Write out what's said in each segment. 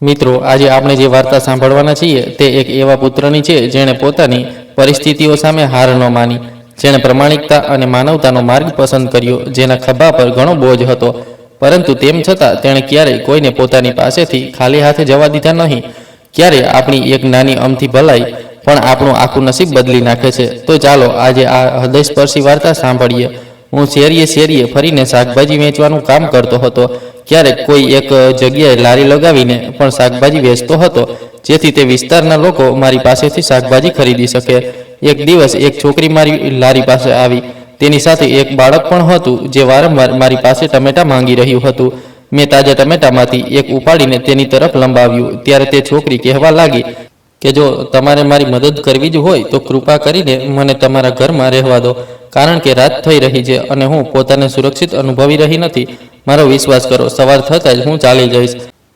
મિત્રો, આજે આપણે જે વાર્તા સાંભળવાના છીએ તે એક એવા પુત્રની છે જેણે પોતાની પરિસ્થિતિઓ સામે હાર ન માની, જેણે પ્રમાણિકતા અને માનવતાનો માર્ગ પસંદ કર્યો, જેના ખભા પર ઘણો બોજ હતો, પરંતુ તેમ છતાં તેણે ક્યારેય કોઈને પોતાની પાસેથી ખાલી હાથે જવા દીધા નહીં. ક્યારેય આપણી એક નાની અમથી ભલાઈ પણ આપણું આખું નસીબ બદલી નાખે છે. તો ચાલો આજે આ હૃદયસ્પર્શી વાર્તા સાંભળીએ. હું શેરીએ શેરીએ ફરીને શાકભાજી વેચવાનું કામ કરતો હતો. ક્યારેક કોઈ એક જગ્યાએ લારી લગાવીને પણ શાકભાજી વેચતો હતો, જેથી તે વિસ્તારના લોકો મારી પાસેથી શાકભાજી ખરીદી શકે. એક દિવસ એક છોકરી મારી લારી પાસે આવી. તેની સાથે એક બાળક પણ હતું, જે વારંવાર મારી પાસે ટમેટા માંગી રહ્યું હતું. મેં તાજા ટમેટામાંથી એક ઉપાડીને તેની તરફ લંબાવ્યું. ત્યારે તે છોકરી કહેવા લાગી કે જો તમારે મારી મદદ કરવી જ હોય તો કૃપા કરીને મને તમારા ઘરમાં રહેવા દો, કારણ કે રાત થઈ રહી છે અને હું પોતાને સુરક્ષિત અનુભવી રહી નથી. મારો વિશ્વાસ કરો, સવાર થતાં જ હું ચાલી જઈશ.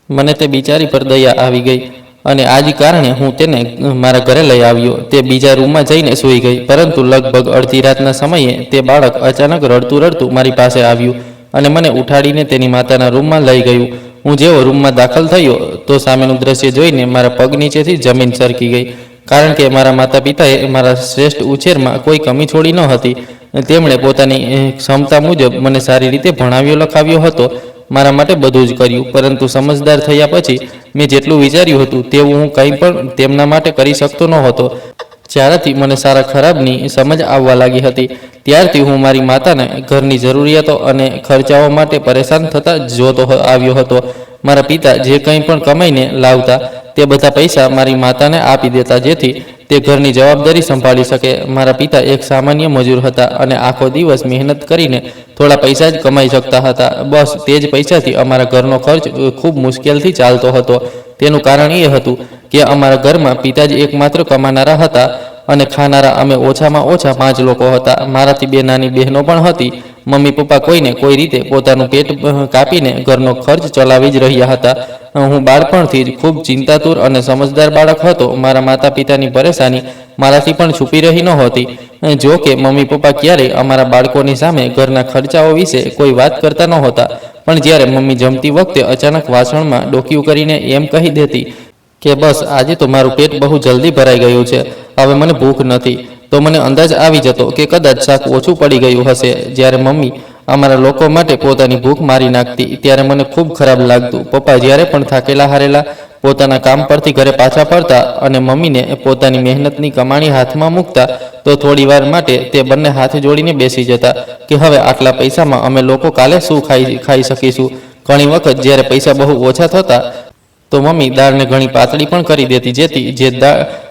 મને તે બિચારી પર દયા આવી ગઈ અને આ જ કારણે હું તેને મારા ઘરે લઈ આવ્યો. તે બીજા રૂમમાં જઈને સૂઈ ગઈ, પરંતુ લગભગ અડધી રાતના સમયે તે બાળક અચાનક રડતું રડતું મારી પાસે આવ્યું અને મને ઉઠાડીને તેની માતાના રૂમમાં લઈ ગયું. હું જેવો રૂમમાં દાખલ થયો તો સામેનું દ્રશ્ય જોઈને મારા પગ નીચેથી જમીન સરકી ગઈ, કારણ કે મારા માતા પિતાએ મારા શ્રેષ્ઠ ઉછેરમાં કોઈ કમી છોડી ન હતી. તેમણે પોતાની ક્ષમતા મુજબ મને સારી રીતે ભણાવ્યો લખાવ્યો હતો, મારા માટે બધું જ કર્યું. પરંતુ સમજદાર થયા પછી મેં જેટલું વિચાર્યું હતું તેવું હું કંઈ પણ તેમના માટે કરી શકતો નહોતો. જ્યારથી મને સારા ખરાબની સમજ આવવા લાગી હતી, ત્યારથી હું મારી માતાને ઘરની જરૂરિયાતો અને ખર્ચાઓ માટે પરેશાન થતા જોતો આવ્યો હતો. મારા પિતા જે કંઈ પણ કમાઈને લાવતા તે બધા પૈસા મારી માતાને આપી દેતા, જેથી તે ઘરની જવાબદારી સંભાળી શકે. મારા પિતા એક સામાન્ય મજૂર હતા અને આખો દિવસ મહેનત કરીને થોડા પૈસા જ કમાઈ શકતા હતા. બસ તે જ પૈસાથી અમારા ઘરનો ખર્ચ ખૂબ મુશ્કેલથી ચાલતો હતો. તેનું કારણ એ હતું કે અમારા ઘરમાં પિતા જ એકમાત્ર કમાનારા હતા અને ખાનારા અમે ઓછામાં ઓછા 5 લોકો હતા. મારાથી 2 નાની બહેનો પણ હતી. મમ્મી પપ્પા કોઈને કોઈ રીતે પોતાનું પેટ કાપીને ઘરનો ખર્ચ ચલાવી જ રહ્યા હતા. હું બાળપણથી જ ખૂબ ચિંતાતુર અને સમજદાર બાળક હતો. મારા માતા પિતાની પરેશાની મારાથી પણ છુપી રહી નહોતી. જો કે મમ્મી પપ્પા ક્યારેય અમારા બાળકોની સામે ઘરના ખર્ચાઓ વિશે કોઈ વાત કરતા નહોતા, પણ જ્યારે મમ્મી જમતી વખતે અચાનક વાસણમાં ડોકિયું કરીને એમ કહી દેતી કે બસ આજે તો મારું પેટ બહુ જલ્દી ભરાઈ ગયું છે, હવે મને ભૂખ નથી, તો મને અંદાજ આવી જતો કે કદાચ શાક ઓછું પડી ગયું હશે. જ્યારે મમ્મી અમારા લોકો માટે પોતાની ભૂખ મારી નાખતી ત્યારે મને ખૂબ ખરાબ લાગતું. પપ્પા જ્યારે પણ થાકેલા હારેલા પોતાના કામ પરથી ઘરે પાછા ફરતા અને મમ્મીને પોતાની મહેનતની કમાણી હાથમાં મૂકતા તો થોડી વાર માટે તે બંને હાથ જોડીને બેસી જતા કે હવે આટલા પૈસામાં અમે લોકો કાલે શું ખાઈ શકીશું. ઘણી વખત જ્યારે પૈસા બહુ ઓછા થતા તો મમ્મી દાળને ઘણી પાતળી પણ કરી દેતી, જેથી જે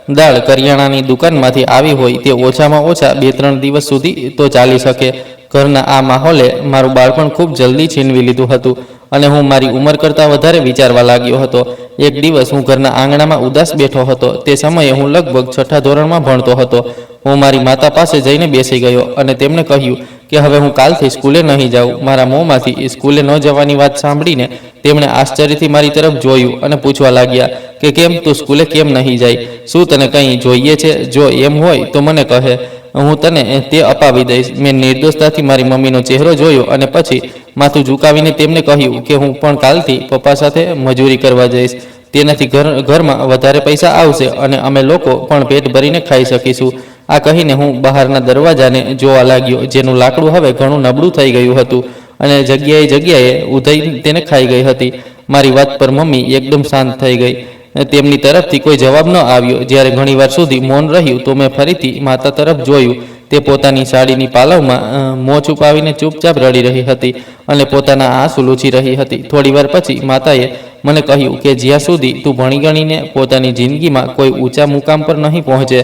દાળ કરિયાણાની દુકાનમાંથી આવી હોય તે ઓછામાં ઓછા 2-3 દિવસ સુધી તો ચાલી શકે. ઘરના આ માહોલે મારું બાળપણ ખૂબ જલ્દી છીનવી લીધું હતું અને હું મારી ઉંમર કરતાં વધારે વિચારવા લાગ્યો હતો. એક દિવસ હું ઘરના આંગણામાં ઉદાસ બેઠો હતો. તે સમયે હું લગભગ 6ઠા ધોરણમાં ભણતો હતો. હું મારી માતા પાસે જઈને બેસી ગયો અને તેમને કહ્યું કે હવે હું કાલથી સ્કૂલે નહીં જાઉં. મારા મોંમાંથી સ્કૂલે ન જવાની વાત સાંભળીને તેમણે આશ્ચર્યથી મારી તરફ જોયું અને પૂછવા લાગ્યા કે કેમ તું સ્કૂલે કેમ નહીં જાય? શું તને કંઈ જોઈએ છે? જો એમ હોય તો મને કહે, હું તને તે અપાવી દઈશ. મેં નિર્દોષતાથી મારી મમ્મીનો ચહેરો જોયો અને પછી માથું ઝુકાવીને તેમને કહ્યું કે હું પણ કાલથી પપ્પા સાથે મજૂરી કરવા જઈશ. તેનાથી ઘરમાં વધારે પૈસા આવશે અને અમે લોકો પણ પેટ ભરીને ખાઈ શકીશું. આ કહીને હું બહારના દરવાજાને જોવા લાગ્યો, જેનું લાકડું હવે ઘણું નબળું થઈ ગયું હતું અને જગ્યાએ ઉધઈ તેને ખાઈ ગઈ હતી. મારી વાત પર મમ્મી એકદમ શાંત થઈ ગઈ. તેમની તરફથી કોઈ જવાબ ન આવ્યો. જ્યારે ઘણીવાર સુધી મૌન રહ્યું તો મેં ફરીથી માતા તરફ જોયું. તે પોતાની સાડીની પાલવમાં મોં છુપાવીને ચૂપચાપ રડી રહી હતી અને પોતાના આંસુ લૂછી રહી હતી. થોડીવાર પછી માતાએ મને કહ્યું કે જ્યાં સુધી તું ભણી ગણીને પોતાની જિંદગીમાં કોઈ ઊંચા મુકામ પર નહીં પહોંચે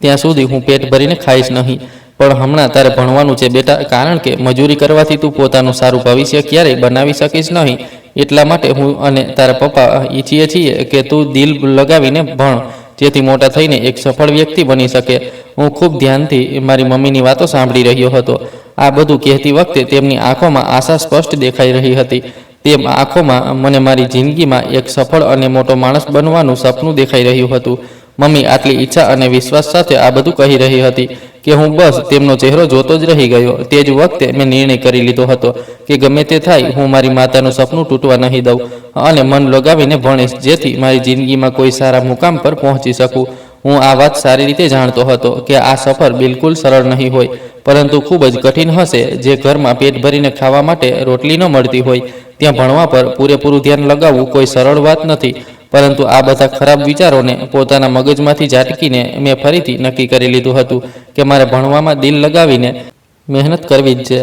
ત્યાં સુધી હું પેટ ભરીને ખાઈશ નહીં. પણ હમણાં તારે ભણવાનું છે બેટા, કારણ કે મજૂરી કરવાથી તું પોતાનું સારું ભવિષ્ય ક્યારેય બનાવી શકીશ નહીં. એટલા માટે હું અને તારા પપ્પા ઈચ્છીએ છીએ કે તું દિલ લગાવીને ભણ, જેથી મોટા થઈને એક સફળ વ્યક્તિ બની શકે. હું ખૂબ ધ્યાનથી મારી મમ્મીની વાતો સાંભળી રહ્યો હતો. આ બધું કહેતી વખતે તેમની આંખોમાં આશા સ્પષ્ટ દેખાઈ રહી હતી. તે આંખોમાં મને મારી જિંદગીમાં એક સફળ અને મોટો માણસ બનવાનું સપનું દેખાઈ રહ્યું હતું. મમ્મી આટલી ઈચ્છા અને વિશ્વાસ સાથે આ બધું કહી રહી હતી કે હું બસ તેમનો ચહેરો જોતો જ રહી ગયો. તે જ વખતે મેં નિર્ણય કરી લીધો હતો કે ગમે તે થાય હું મારી માતાનું સપનું તૂટવા નહીં દઉં અને મન લગાવીને ભણીશ, જેથી મારી જિંદગીમાં કોઈ સારા મુકામ પર પહોંચી શકું. હું આ વાત સારી રીતે જાણતો હતો કે આ સફર બિલકુલ સરળ નહીં હોય, પરંતુ ખૂબ જ કઠિન હશે. જે ઘરમાં પેટ ભરીને ખાવા માટે રોટલી ન મળતી હોય ત્યાં ભણવા પર પૂરેપૂરું ધ્યાન લગાવવું કોઈ સરળ વાત નથી. પરંતુ આ બધા ખરાબ વિચારોને પોતાના મગજમાંથી ઝાટકીને મેં ફરીથી નક્કી કરી લીધું હતું કે મારે ભણવામાં દિલ લગાવીને મહેનત કરવી જ છે.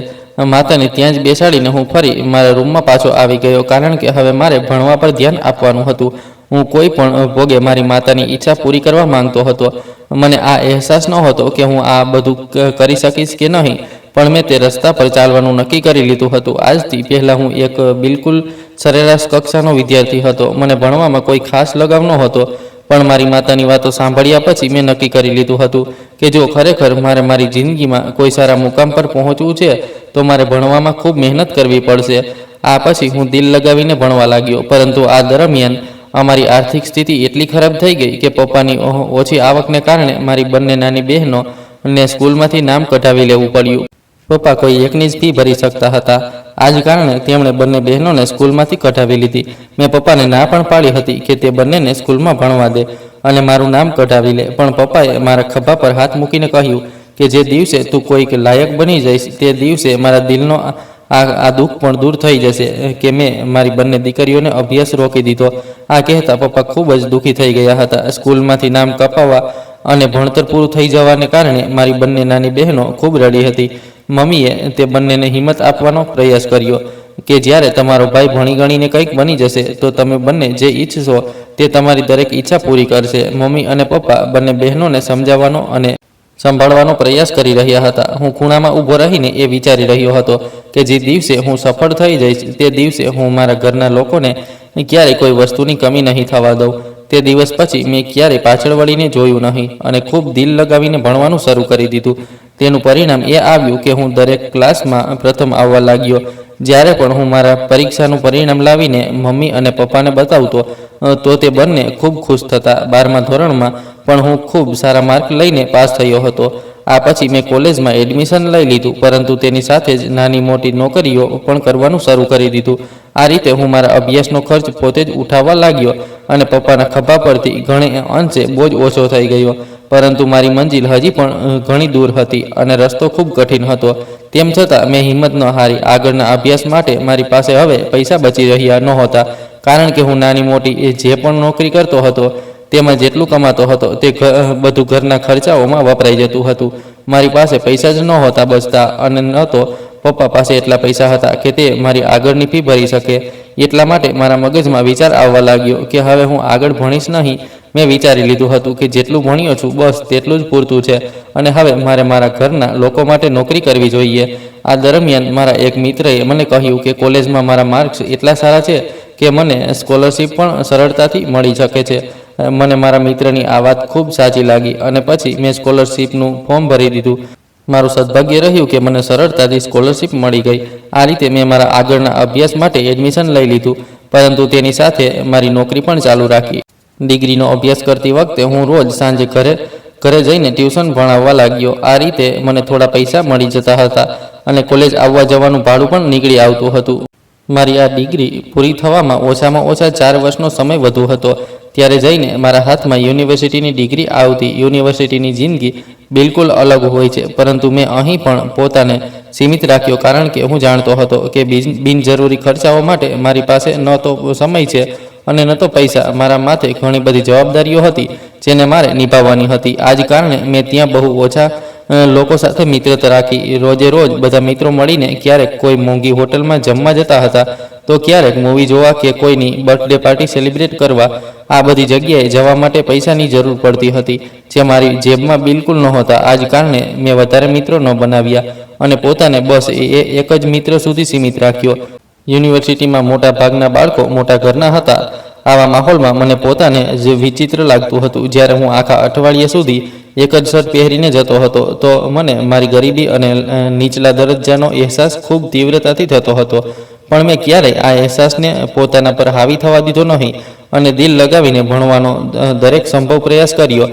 માતાને ત્યાં જ બેસાડીને હું ફરી મારા રૂમમાં પાછો આવી ગયો, કારણ કે હવે મારે ભણવા પર ધ્યાન આપવાનું હતું. હું કોઈ પણ ભોગે મારી માતાની ઈચ્છા પૂરી કરવા માંગતો હતો. મને આ અહેસાસ નહોતો કે હું આ બધું કરી શકીશ કે નહીં, પણ મેં તે રસ્તા પર ચાલવાનું નક્કી કરી લીધું હતું. આજથી પહેલાં હું એક બિલકુલ સરેરાશ કક્ષાનો વિદ્યાર્થી હતો. મને ભણવામાં કોઈ ખાસ લગાવ નહોતો, પણ મારી માતાની વાતો સાંભળ્યા પછી મેં નક્કી કરી લીધું હતું કે જો ખરેખર મારે મારી જિંદગીમાં કોઈ સારા મુકામ પર પહોંચવું છે તો મારે ભણવામાં ખૂબ મહેનત કરવી પડશે. આ પછી હું દિલ લગાવીને ભણવા લાગ્યો, પરંતુ આ દરમિયાન અમારી આર્થિક સ્થિતિ એટલી ખરાબ થઈ ગઈ કે પપ્પાની ઓછી આવકને કારણે મારી બંને નાની બહેનોને સ્કૂલમાંથી નામ કઢાવી લેવું પડ્યું. પપ્પા કોઈ એકની જ ફી ભરી શકતા હતા. આ જ કારણે તેમણે બંને બહેનોને સ્કૂલમાંથી કઢાવી લીધી. મેં પપ્પાને ના પણ પાડી હતી કે તે બંનેને સ્કૂલમાં ભણવા દે અને મારું નામ કઢાવી લે, પણ પપ્પાએ મારા ખભા પર હાથ મૂકીને કહ્યું કે જે દિવસે તું કોઈક લાયક બની જઈશ તે દિવસે મારા દિલનો આ દુઃખ પણ દૂર થઈ જશે કે મેં મારી બંને દીકરીઓને અભ્યાસ રોકી દીધો. આ કહેતા પપ્પા ખૂબ જ દુઃખી થઈ ગયા હતા. સ્કૂલમાંથી નામ કપાવવા અને ભણતર પૂરું થઈ જવાને કારણે મારી બંને નાની બહેનો ખૂબ રડી હતી. મમ્મીએ તે બંનેને હિંમત આપવાનો પ્રયાસ કર્યો કે જ્યારે તમારો ભાઈ ભણી ગણીને કંઈક બની જશે તો તમે બંને જે ઈચ્છશો તે તમારી દરેક ઈચ્છા પૂરી કરશે. મમ્મી અને પપ્પા બંને બહેનોને સમજાવવાનો અને સંભાળવાનો પ્રયાસ કરી રહ્યા હતા. હું ખૂણામાં ઊભો રહીને એ વિચારી રહ્યો હતો કે જે દિવસે હું સફળ થઈ જઈશ તે દિવસે હું મારા ઘરના લોકોને ક્યારેય કોઈ વસ્તુની કમી નહીં થવા દઉં. તે દિવસ પછી મેં ક્યારેય પાછળ વળીને જોયું નહીં અને ખૂબ દિલ લગાવીને ભણવાનું શરૂ કરી દીધું. તેનું પરિણામ એ આવ્યું કે હું દરેક ક્લાસમાં પ્રથમ આવવા લાગ્યો. જ્યારે પણ હું મારા પરીક્ષાનું પરિણામ લાવીને મમ્મી અને પપ્પાને બતાવતો તો તે બંને ખૂબ ખુશ થતા. 12મા ધોરણમાં પણ હું ખૂબ સારા માર્ક લઈને પાસ થયો હતો. આ પછી મેં કોલેજમાં એડમિશન લઈ લીધું, પરંતુ તેની સાથે જ નાની મોટી નોકરીઓ પણ કરવાનું શરૂ કરી દીધું. આ રીતે હું મારા અભ્યાસનો ખર્ચ પોતે જ ઉઠાવવા લાગ્યો અને પપ્પાના ખભા પરથી ઘણે અંશે બોજ ઓછો થઈ ગયો. પરંતુ મારી મંજિલ હજી પણ ઘણી દૂર હતી અને રસ્તો ખૂબ કઠિન હતો. તેમ છતાં મેં હિંમત ન હારી. આગળના અભ્યાસ માટે મારી પાસે હવે પૈસા બચી રહ્યા નહોતા, કારણ કે હું નાની મોટી જે પણ નોકરી કરતો હતો તેમાં જેટલું કમાતો હતો તે બધું ઘરના ખર્ચાઓમાં વપરાઈ જતું હતું. મારી પાસે પૈસા જ નહોતા બચતા અને ન તો પપ્પા પાસે એટલા પૈસા હતા કે તે મારી આગળની ફી ભરી શકે. એટલા માટે મારા મગજમાં વિચાર આવવા લાગ્યો કે હવે હું આગળ ભણીશ નહીં. મેં વિચારી લીધું હતું કે જેટલું ભણ્યો છું બસ તેટલું જ પૂરતું છે અને હવે મારે મારા ઘરના લોકો માટે નોકરી કરવી જોઈએ. આ દરમિયાન મારા એક મિત્રએ મને કહ્યું કે કોલેજમાં મારા માર્ક્સ એટલા સારા છે કે મને સ્કોલરશિપ પણ સરળતાથી મળી શકે છે. મને મારા મિત્રની આ વાત ખૂબ સાચી લાગી અને પછી મેં સ્કોલરશિપનું ફોર્મ ભરી દીધું. મારું સદભાગ્ય રહ્યું કે મને સરળતાથી સ્કોલરશિપ મળી ગઈ. આ રીતે મેં મારા આગળના અભ્યાસ માટે એડમિશન લઈ લીધું, પરંતુ તેની સાથે મારી નોકરી પણ ચાલુ રાખી. ડિગ્રીનો અભ્યાસ કરતી વખતે હું રોજ સાંજે ઘરે જઈને ટ્યુશન ભણાવવા લાગ્યો. આ રીતે મને થોડા પૈસા મળી જતા હતા અને કોલેજ આવવા જવાનું ભાડું પણ નીકળી આવતું હતું. મારી આ ડિગ્રી પૂરી થવામાં ઓછામાં ઓછા 4 વર્ષનો સમય વધુ હતો. ત્યારે જઈને મારા હાથમાં યુનિવર્સિટીની ડિગ્રી આવતી. યુનિવર્સિટીની જિંદગી બિલકુલ અલગ હોય છે, પરંતુ મેં અહીં પણ પોતાને સીમિત રાખ્યો, કારણ કે હું જાણતો હતો કે બિનજરૂરી ખર્ચાઓ માટે મારી પાસે ન તો સમય છે અને ન તો પૈસા. મારા માથે ઘણી બધી જવાબદારીઓ હતી જેને મારે નિભાવવાની હતી. આ જ કારણે મેં ત્યાં બહુ ઓછા લોકો સાથે મિત્રતા રાખી. રોજે રોજ બધા મિત્રો મળીને ક્યારેક કોઈ મોંઘી હોટલમાં જમવા જતા હતા, તો ક્યારેક મૂવી જોવા કે કોઈની બર્થડે પાર્ટી સેલિબ્રેટ કરવા. આ બધી જગ્યાએ જવા માટે પૈસાની જરૂર પડતી હતી, જે મારી જેબમાં બિલકુલ નહોતા. આ જ કારણે મેં વધારે મિત્રો ન બનાવ્યા અને પોતાને બસ એક જ મિત્ર સુધી સીમિત રાખ્યો. યુનિવર્સિટીમાં મોટા ભાગના બાળકો મોટા ઘરના હતા. આવા માહોલમાં મને પોતાને જે વિચિત્ર લાગતું હતું. જ્યારે હું આખા અઠવાડિયા સુધી એક જ શર્ટ પહેરીને જતો હતો તો મને મારી ગરીબી અને નીચલા દરજ્જાનો અહેસાસ ખૂબ તીવ્રતાથી થતો હતો. પણ મેં ક્યારેય આ અહેસાસને પોતાના પર હાવી થવા દીધો નહીં અને દિલ લગાવીને ભણવાનો દરેક સંભવ પ્રયાસ કર્યો.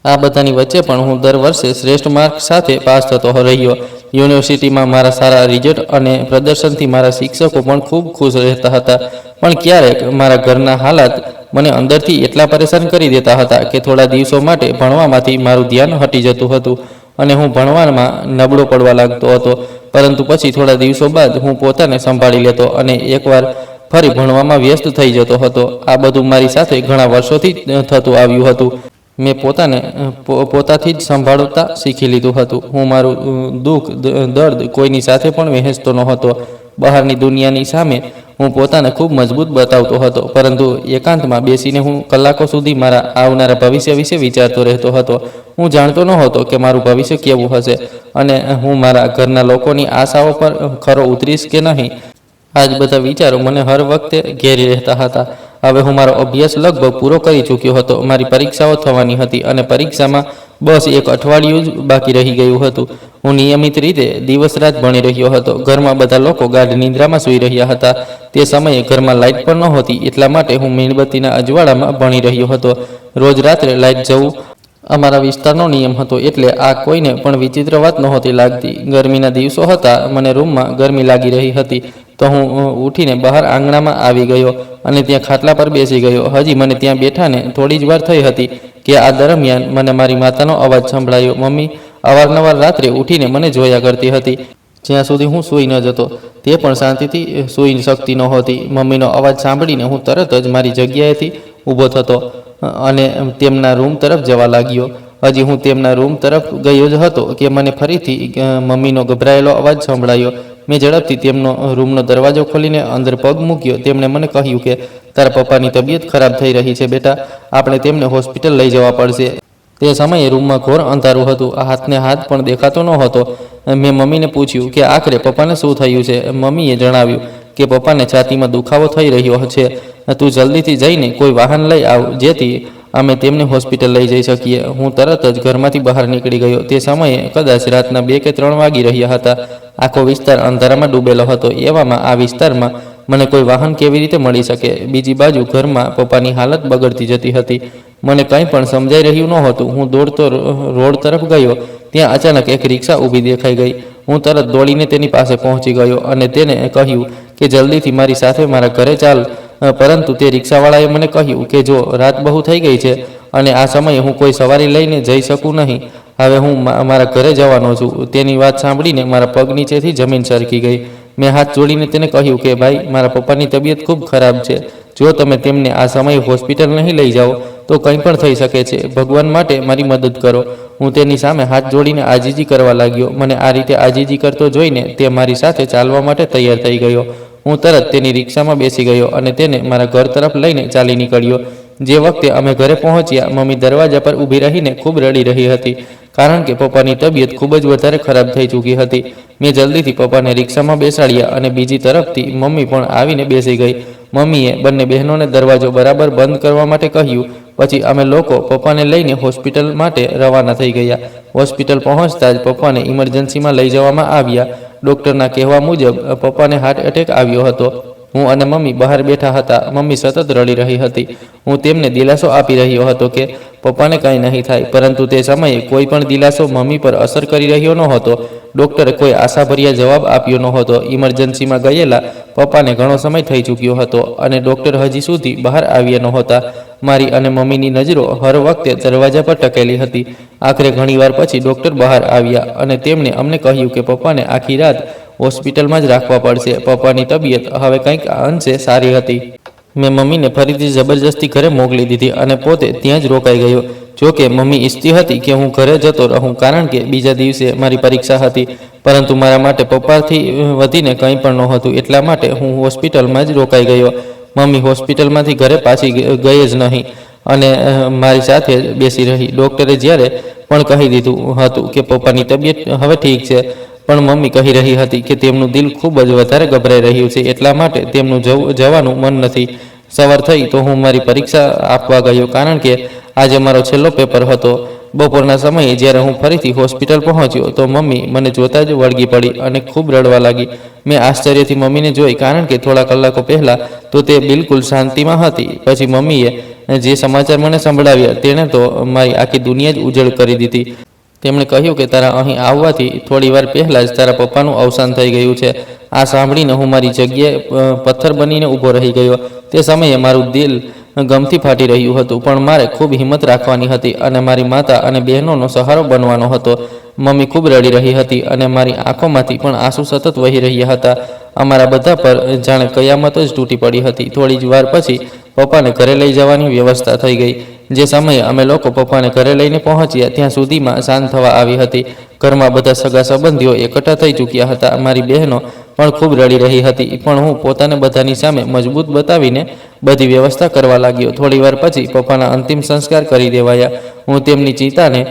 આ બધાની વચ્ચે પણ હું દર વર્ષે શ્રેષ્ઠ માર્ક સાથે પાસ થતો રહ્યો. યુનિવર્સિટીમાં મારા સારા રિઝલ્ટ અને પ્રદર્શનથી મારા શિક્ષકો પણ ખૂબ ખુશ રહેતા હતા. પણ ક્યારેક મારા ઘરના હાલાત મને અંદરથી એટલા પરેશાન કરી દેતા હતા કે થોડા દિવસો માટે ભણવામાંથી મારું ધ્યાન હટી જતું હતું અને હું ભણવામાં નબળો પડવા લાગતો હતો. પરંતુ પછી થોડા દિવસો બાદ હું પોતાને સંભાળી લેતો અને એકવાર ફરી ભણવામાં વ્યસ્ત થઈ જતો હતો. આ બધું મારી સાથે ઘણા વર્ષોથી થતું આવ્યું હતું. મેં પોતાથી જ સંભાળતા શીખી લીધું હતું. હું મારું દુઃખ દર્દ કોઈની સાથે પણ વહેંચતો નહોતો. બહારની દુનિયાની સામે હું પોતાને ખૂબ મજબૂત બતાવતો હતો, પરંતુ એકાંતમાં બેસીને હું કલાકો સુધી મારા આવનારા ભવિષ્ય વિશે વિચારતો રહેતો હતો. હું જાણતો નહોતો કે મારું ભવિષ્ય કેવું હશે અને હું મારા ઘરના લોકોની આશાઓ પર ખરો ઉતરીશ કે નહીં. આ જ બધા વિચારો મને હર વખતે ઘેરી રહેતા હતા. હવે હું મારો અભ્યાસ લગભગ પૂરો કરી ચૂક્યો હતો. મારી પરીક્ષાઓ થવાની હતી અને પરીક્ષામાં બસ એક અઠવાડિયું જ બાકી રહી ગયું હતું. હું નિયમિત રીતે દિવસ રાત ભણી રહ્યો હતો. ઘરમાં બધા લોકો ગાઢ નિંદ્રામાં સૂઈ રહ્યા હતા. તે સમયે ઘરમાં લાઇટ પણ નહોતી, એટલા માટે હું મીણબત્તીના અજવાળામાં ભણી રહ્યો હતો. રોજ રાત્રે લાઇટ જવું અમારા વિસ્તારનો નિયમ હતો, એટલે આ કોઈને પણ વિચિત્ર વાત નહોતી લાગતી. ગરમીના દિવસો હતા. મને રૂમમાં ગરમી લાગી રહી હતી, તો હું ઉઠીને બહાર આંગણામાં આવી ગયો અને ત્યાં ખાટલા પર બેસી ગયો. હજી મને ત્યાં બેઠાને થોડી જ વાર થઈ હતી કે આ દરમિયાન મને મારી માતાનો અવાજ સંભળાયો. મમ્મી અવારનવાર રાત્રે ઉઠીને મને જોયા કરતી હતી. જ્યાં સુધી હું સૂઈ ન જતો, તે પણ શાંતિથી સૂઈ શકતી નહોતી. મમ્મીનો અવાજ સાંભળીને હું તરત જ મારી જગ્યાએથી ઊભો થતો અને તેમના રૂમ તરફ જવા લાગ્યો. હજી હું તેમના રૂમ તરફ ગયો જ હતો કે મને ફરીથી મમ્મીનો ગભરાયેલો અવાજ સંભળાયો. મેં ઝડપથી તેમનો રૂમનો દરવાજો ખોલીને અંદર પગ મૂક્યો. તેમણે મને કહ્યું કે તારા પપ્પાની તબિયત ખરાબ થઈ રહી છે બેટા, આપણે તેમને હોસ્પિટલ લઈ જવા પડશે. તે સમયે રૂમમાં ઘોર અંધારું હતું. હાથને હાથ પણ દેખાતો નહોતો. મેં મમ્મીને પૂછ્યું કે આખરે પપ્પાને શું થયું છે. મમ્મીએ જણાવ્યું કે પપ્પાને છાતીમાં દુખાવો થઈ રહ્યો છે. તું જલ્દીથી જઈને કોઈ વાહન લઈ આવ, જેથી અમે તેમને હોસ્પિટલ લઈ જઈ શકીએ. હું તરત જ ઘરમાંથી બહાર નીકળી ગયો. તે સમયે કદાચ રાતના 2 કે 3 વાગી રહ્યા હતા. આખો વિસ્તાર અંધારામાં ડૂબેલો હતો. એવામાં આ વિસ્તારમાં મને કોઈ વાહન કેવી રીતે મળી શકે? બીજી બાજુ ઘરમાં પપ્પાની હાલત બગડતી જતી હતી. મને કંઈ પણ સમજાઈ રહ્યું નહોતું. હું દોડતો રોડ તરફ ગયો. ત્યાં અચાનક એક રિક્ષા ઊભી દેખાઈ ગઈ. હું તરત દોડીને તેની પાસે પહોંચી ગયો અને તેને કહ્યું કે જલ્દીથી મારી સાથે મારા ઘરે ચાલ. પરંતુ તે રિક્ષાવાળાએ મને કહ્યું કે જો રાત બહુ થઈ ગઈ છે અને આ સમયે હું કોઈ સવારી લઈને જઈ શકું નહીં. હવે હું મારા ઘરે જવાનો છું. તેની વાત સાંભળીને મારા પગ નીચેથી જમીન સરકી ગઈ. મેં હાથ જોડીને તેને કહ્યું કે ભાઈ, મારા પપ્પાની તબિયત ખૂબ ખરાબ છે. જો તમે તેમને આ સમયે હોસ્પિટલ નહીં લઈ જાઓ તો કંઈ પણ થઈ શકે છે. ભગવાન માટે મારી મદદ કરો. હું તેની સામે હાથ જોડીને આજીજી કરવા લાગ્યો. મને આ રીતે આજીજી કરતો જોઈને તે મારી સાથે ચાલવા માટે તૈયાર થઈ ગયો. હું તરત તેની રિક્ષામાં બેસી ગયો અને તેને મારા ઘર તરફ લઈને ચાલી નીકળ્યો. જે વખતે અમે ઘરે પહોંચ્યા, મમ્મી દરવાજા પર ઊભી રહીને ખૂબ રડી રહી હતી, કારણ કે પપ્પાની તબિયત ખૂબ જ વધારે ખરાબ થઈ ચૂકી હતી. મેં જલ્દીથી પપ્પાને રિક્ષામાં બેસાડ્યા અને બીજી તરફથી મમ્મી પણ આવીને બેસી ગઈ. મમ્મીએ બંને બહેનોને દરવાજો બરાબર બંધ કરવા માટે કહ્યું. પછી અમે લોકો પપ્પાને લઈને હોસ્પિટલ માટે રવાના થઈ ગયા. હોસ્પિટલ પહોંચતા જ પપ્પાને ઇમરજન્સીમાં લઈ જવામાં આવ્યા. ડૉક્ટરના કહેવા મુજબ પપ્પાને હાર્ટ એટેક આવ્યો હતો. હું અને મમ્મી બહાર બેઠા હતા. મમ્મી સતત રડી રહી હતી. હું તેમને દિલાસો આપી રહ્યો હતો કે પપ્પાને કંઈ નહીં થાય, પરંતુ તે સમયે કોઈ પણ દિલાસો મમ્મી પર અસર કરી રહ્યો નહોતો. ડૉક્ટરે કોઈ આશાભર્યા જવાબ આપ્યો નહોતો. ઇમરજન્સીમાં ગયેલા પપ્પાને ઘણો સમય થઈ ચૂક્યો હતો અને ડૉક્ટર હજી સુધી બહાર આવ્યા નહોતા. મારી અને મમ્મીની નજરો હર વખતે દરવાજા પર ટકેલી હતી. આખરે ઘણીવાર પછી ડૉક્ટર બહાર આવ્યા અને તેમણે અમને કહ્યું કે પપ્પાને આખી રાત હોસ્પિટલમાં જ રાખવા પડશે. પપ્પાની તબિયત હવે કંઈક અંશે સારી હતી. મેં મમ્મીને ફરીથી જબરજસ્તી ઘરે મોકલી દીધી અને પોતે ત્યાં જ રોકાઈ ગયો. જોકે મમ્મી ઈચ્છતી હતી કે હું ઘરે જતો રહું, કારણ કે બીજા દિવસે મારી પરીક્ષા હતી, પરંતુ મારા માટે પપ્પાથી વધીને કંઈ પણ નહોતું. એટલા માટે હું હોસ્પિટલમાં જ રોકાઈ ગયો. મમ્મી હોસ્પિટલમાંથી ઘરે પાછી ગઈ જ નહીં અને મારી સાથે બેસી રહી. ડૉક્ટરે જ્યારે પણ કહી દીધું હતું કે પપ્પાની તબિયત હવે ઠીક છે, પણ મમ્મી કહી રહી હતી કે તેમનું દિલ ખૂબ જ વધારે ગભરાઈ રહ્યું છે, એટલા માટે તેમનું જવાનું મન નથી. સવાર થઈ તો હું મારી પરીક્ષા આપવા ગયો, કારણ કે આજે મારો છેલ્લો પેપર હતો. બપોરના સમયે જ્યારે હું ફરીથી હોસ્પિટલ પહોંચ્યો તો મમ્મી મને જોતાં જ વળગી પડી અને ખૂબ રડવા લાગી. મેં આશ્ચર્યથી મમ્મીને જોઈ, કારણ કે થોડા કલાકો પહેલાં તો તે બિલકુલ શાંતિમાં હતી. પછી મમ્મીએ જે સમાચાર મને સંભળાવ્યા તેણે તો મારી આખી દુનિયા જ ઉજળ કરી દીધી. તેમણે કહ્યું કે તારા અહીં આવવાથી થોડી વાર પહેલાં જ તારા પપ્પાનું અવસાન થઈ ગયું છે. આ સાંભળીને હું મારી જગ્યાએ પથ્થર બનીને ઊભો રહી ગયો. તે સમયે મારું દિલ ગમથી ફાટી રહ્યું હતું, પણ મારે ખૂબ હિંમત રાખવાની હતી અને મારી માતા અને બહેનોનો સહારો બનવાનો હતો. મમ્મી ખૂબ રડી રહી હતી અને મારી આંખોમાંથી પણ આંસુ સતત વહી રહ્યા હતા. અમારા બધા પર જાણે કયામત જ તૂટી પડી હતી. થોડી જ વાર પછી પપ્પાને ઘરે લઈ જવાની વ્યવસ્થા થઈ ગઈ. જે સમયે અમે લોકો પપ્પાને ઘરે લઈને પહોંચ્યા ત્યાં સુધીમાં સાંજ થવા આવી હતી. ઘરમાં બધા સગા સંબંધીઓ એકઠા થઈ ચૂક્યા હતા. મારી બહેનો પણ ખૂબ રડી રહી હતી, પણ હું પોતાને બધાની સામે મજબૂત બતાવીને બધી વ્યવસ્થા કરવા લાગ્યો. થોડી વાર પછી પપ્પાના અંતિમ સંસ્કાર કરી દેવાયા. હું તેમની ચિતાને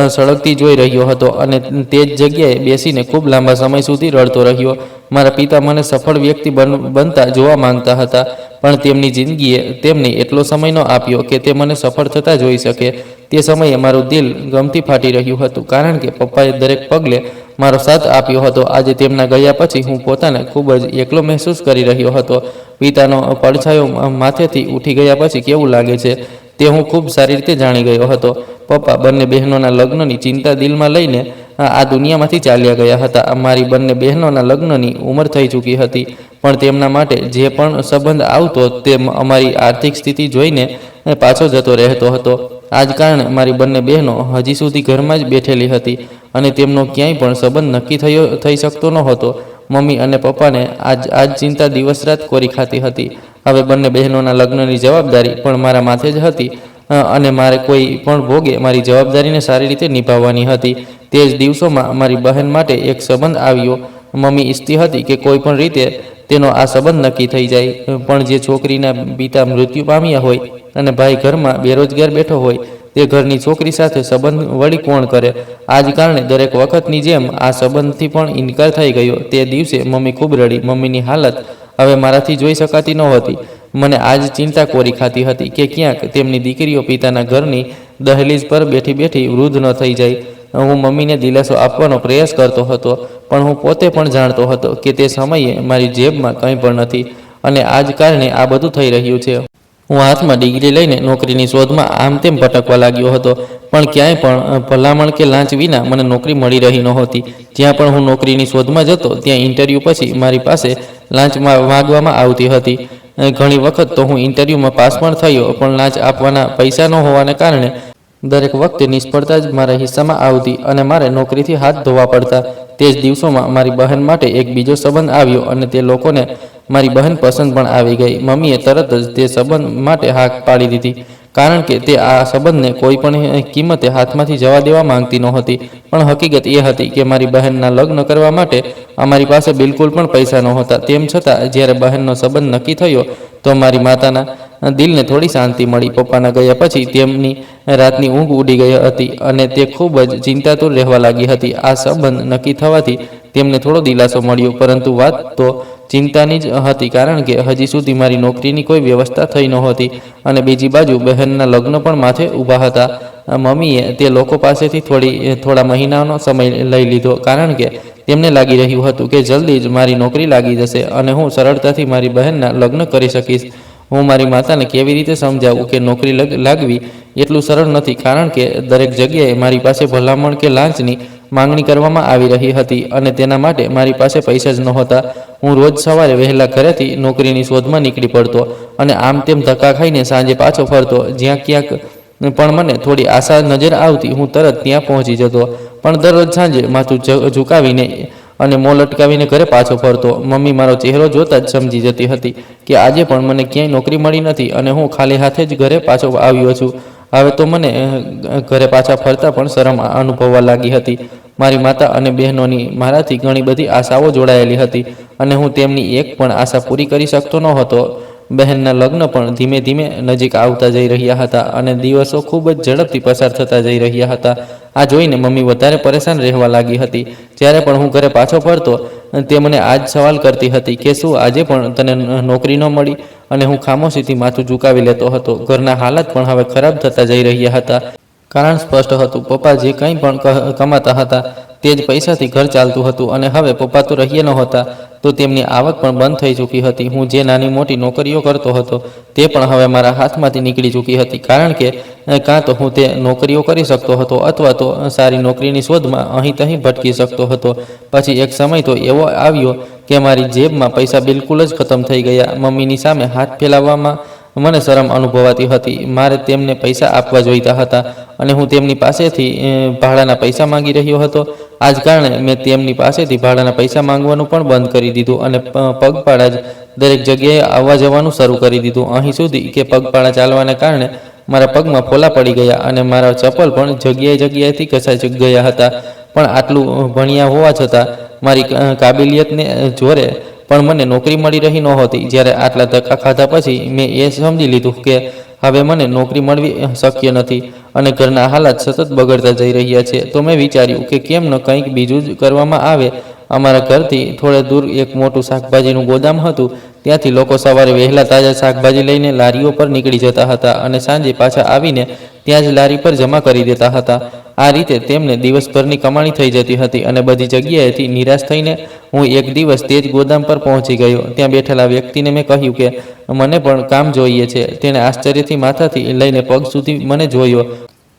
સળગતી જોઈ રહ્યો હતો અને તે જ જગ્યાએ બેસીને ખૂબ લાંબા સમય સુધી રડતો રહ્યો. મારા પિતા મને સફળ વ્યક્તિ બનતા જોવા માંગતા હતા, પણ તેમની જિંદગીએ તેમને એટલો સમય ન આપ્યો કે તે મને સફળ થતા જોઈ શકે. તે સમયે મારું દિલ ગમથી ફાટી રહ્યું હતું, કારણ કે પપ્પાએ દરેક પગલે મારો સાથ આપ્યો હતો. આજે તેમના ગયા પછી હું પોતાને ખૂબ જ એકલો મહેસૂસ કરી રહ્યો હતો. પિતાનો પડછાયો માથેથી ઉઠી ગયા પછી કેવું લાગે છે તે હું ખૂબ સારી રીતે જાણી ગયો હતો. પપ્પા બંને બહેનોના લગ્નની ચિંતા દિલમાં લઈને આ દુનિયામાંથી ચાલ્યા ગયા હતા. મારી બંને બહેનોના લગ્નની ઉંમર થઈ ચૂકી હતી, પણ તેમના માટે જે પણ સંબંધ આવતો તે અમારી આર્થિક સ્થિતિ જોઈને પાછો જતો રહેતો હતો. આ જ કારણે મારી બંને બહેનો હજી સુધી ઘરમાં જ બેઠેલી હતી અને તેમનો ક્યાંય પણ સંબંધ નક્કી થઈ શકતો નહોતો. મમ્મી અને પપ્પાને આજ ચિંતા દિવસ રાત કોરી ખાતી હતી. હવે બંને બહેનોના લગ્નની જવાબદારી પણ મારા માથે જ હતી અને મારે કોઈ પણ ભોગે મારી જવાબદારીને સારી રીતે નિભાવવાની હતી. તે જ દિવસોમાં મારી બહેન માટે એક સંબંધ આવ્યો. મમ્મી ઈચ્છતી હતી કે કોઈ પણ રીતે તેનો આ સંબંધ નક્કી થઈ જાય, પણ જે છોકરીના પિતા મૃત્યુ પામ્યા હોય અને ભાઈ ઘરમાં બેરોજગાર બેઠો હોય તે ઘરની છોકરી સાથે સંબંધ વળી કોણ કરે. આ જ કારણે દરેક વખતની જેમ આ સંબંધથી પણ ઇનકાર થઈ ગયો. તે દિવસે મમ્મી ખૂબ રડી. મમ્મીની હાલત હવે મારાથી જોઈ શકાતી નહોતી. મને આજ ચિંતા કોરી ખાતી હતી કે ક્યાંક તેમની દીકરીઓ પિતાના ઘરની દહલીજ પર બેઠી બેઠી વૃદ્ધ ન થઈ જાય. હું મમ્મીને દિલાસો આપવાનો પ્રયાસ કરતો હતો, પણ હું પોતે પણ જાણતો હતો કે તે સમયે મારી જેબમાં કંઈ પણ નથી અને આ જ કારણે આ બધું થઈ રહ્યું છે. હું હાથમાં ડિગ્રી લઈને નોકરીની શોધમાં આમ તેમ ભટકવા લાગ્યો હતો, પણ ક્યાંય પણ ભલામણ કે લાંચ વિના મને નોકરી મળી રહી નહોતી. જ્યાં પણ હું નોકરીની શોધમાં જતો ત્યાં ઇન્ટરવ્યૂ પછી મારી પાસે લાંચ માગવામાં આવતી હતી. ઘણી વખત તો હું ઇન્ટરવ્યૂમાં પાસ પણ થયો, પણ લાંચ આપવાના પૈસા ન હોવાને કારણે દરેક વખતે નિષ્ફળતા જ મારા હિસ્સામાં આવતી અને મારે નોકરીથી હાથ ધોવા પડતા. તે જ દિવસોમાં મારી બહેન માટે એક બીજો સંબંધ આવ્યો અને તે લોકોને મારી બહેન પસંદ પણ આવી ગઈ. મમ્મીએ તરત જ તે સંબંધ માટે હા પાડી દીધી, કારણ કે તે આ સંબંધને કોઈ પણ કિંમતે હાથમાંથી જવા દેવા માંગતી નહોતી. પણ હકીકત એ હતી કે મારી બહેનના લગ્ન કરવા માટે અમારી પાસે બિલકુલ પણ પૈસા નહોતા. તેમ છતાં જ્યારે બહેનનો સંબંધ નક્કી થયો તો મારી માતાના દિલને થોડી શાંતિ મળી. પપ્પાના ગયા પછી તેમની રાતની ઊંઘ ઉડી ગઈ હતી અને તે ખૂબ જ ચિંતાતુર રહેવા લાગી હતી. આ સંબંધ નક્કી થવાથી તેમને થોડો દિલાસો મળ્યો, પરંતુ વાત તો ચિંતાની જ હતી, કારણ કે હજી સુધી મારી નોકરીની કોઈ વ્યવસ્થા થઈ નહોતી અને બીજી બાજુ બહેનના લગ્ન પણ માથે ઊભા હતા. મમ્મીએ તે લોકો પાસેથી થોડા મહિનાનો સમય લઈ લીધો, કારણ કે તેમને લાગી રહ્યું હતું કે જલ્દી જ મારી નોકરી લાગી જશે અને હું સરળતાથી મારી બહેનના લગ્ન કરી શકીશ. હું મારી માતાને કેવી રીતે સમજાવું કે નોકરી લાગવી એટલું સરળ નથી, કારણ કે દરેક જગ્યાએ મારી પાસે ભલામણ કે લાંચની માંગણી કરવામાં આવી રહી હતી અને તેના માટે મારી પાસે પૈસા જ નહોતા. હું રોજ સવારે વહેલા ઘરેથી નોકરીની શોધમાં નીકળી પડતો અને આમ તેમ ધક્કા ખાઈને સાંજે પાછો ફરતો. જ્યાં ક્યાંક પણ મને થોડી આશા નજર આવતી હું તરત ત્યાં પહોંચી જતો, પણ દરરોજ સાંજે માથું ઝુકાવીને અને મોં લટકાવીને ઘરે પાછો ફરતો. મમ્મી મારો ચહેરો જોતાં જ સમજી જતી હતી કે આજે પણ મને ક્યાંય નોકરી મળી નથી અને હું ખાલી હાથે જ ઘરે પાછો આવ્યો છું. હવે તો મને ઘરે પાછા ફરતા પણ શરમ અનુભવવા લાગી હતી. મારી માતા અને બહેનોની મારાથી ઘણી બધી આશાઓ જોડાયેલી હતી અને હું તેમની એક પણ આશા પૂરી કરી શકતો નહોતો. બહેનના લગ્ન પણ ધીમે ધીમે નજીક આવતા જઈ રહ્યા હતા અને દિવસો ખૂબ જ ઝડપથી પસાર થતા જઈ રહ્યા હતા. આ જોઈને મમ્મી વધારે પરેશાન રહેવા લાગી હતી. જ્યારે પણ હું ઘરે પાછો ફરતો તે મને આ જ સવાલ કરતી હતી કે શું આજે પણ તને નોકરી ન મળી, અને હું ખામોશીથી માથું ઝુકાવી લેતો હતો. ઘરના હાલાત પણ હવે ખરાબ થતા જઈ રહ્યા હતા. કારણ સ્પષ્ટ હતું. પપ્પા જે કંઈ પણ કમાતા હતા તે જ પૈસાથી ઘર ચાલતું હતું અને હવે પપ્પા તો રહ્યા નહોતા તો તેમની આવક પણ બંધ થઈ ચૂકી હતી. હું જે નાની મોટી નોકરીઓ કરતો હતો તે પણ હવે મારા હાથમાંથી નીકળી ચૂકી હતી, કારણ કે કાં તો હું તે નોકરીઓ કરી શકતો હતો અથવા તો સારી નોકરીની શોધમાં અહીં તહીં ભટકી શકતો હતો. પછી એક સમય તો એવો આવ્યો કે મારી જેબમાં પૈસા બિલકુલ જ ખતમ થઈ ગયા. મમ્મીની સામે હાથ ફેલાવવામાં મને શરમ અનુભવાતી હતી. મારે તેમને પૈસા આપવા જોઈતા હતા અને હું તેમની પાસેથી ભાડાના પૈસા માંગી રહ્યો હતો. આ જ કારણે મેં તેમની પાસેથી ભાડાના પૈસા માંગવાનું પણ બંધ કરી દીધું અને પગપાળા જ દરેક જગ્યાએ આવવા જવાનું શરૂ કરી દીધું. અહીં સુધી કે પગપાળા ચાલવાને કારણે મારા પગમાં ફોલા પડી ગયા અને મારા ચપ્પલ પણ જગ્યાએથી ઘસાઈ ગયા હતા. પણ આટલું ભણ્યા હોવા છતાં મારી કાબિલિયતને જોરે પણ મને નોકરી મળી રહી નહોતી. જ્યારે આટલા ધક્કા ખાધા પછી મેં એ સમજી લીધું કે હવે મને નોકરી મળવી શક્ય નથી અને ઘરના હાલાત સતત બગડતા જઈ રહ્યા છે. તો મેં વિચાર્યું કે કેમ ન કંઈક બીજું જ કરવામાં આવે. અમારા ઘરથી થોડે દૂર એક મોટું શાકભાજીનું ગોદામ હતું. ત્યાંથી લોકો સવારે વહેલા તાજા શાકભાજી લઈને લારીઓ પર નીકળી જતા હતા અને સાંજે પાછા આવીને ત્યાં જ લારી પર જમા કરી દેતા હતા. આ રીતે તેમને દિવસભરની કમાણી થઈ જતી હતી અને બધી જગ્યાએથી નિરાશ થઈને હું એક દિવસ તે જ ગોદામ પર પહોંચી ગયો. ત્યાં બેઠેલા વ્યક્તિને મેં કહ્યું કે મને પણ કામ જોઈએ છે. તેણે આશ્ચર્યથી માથાથી લઈને પગ સુધી મને જોયો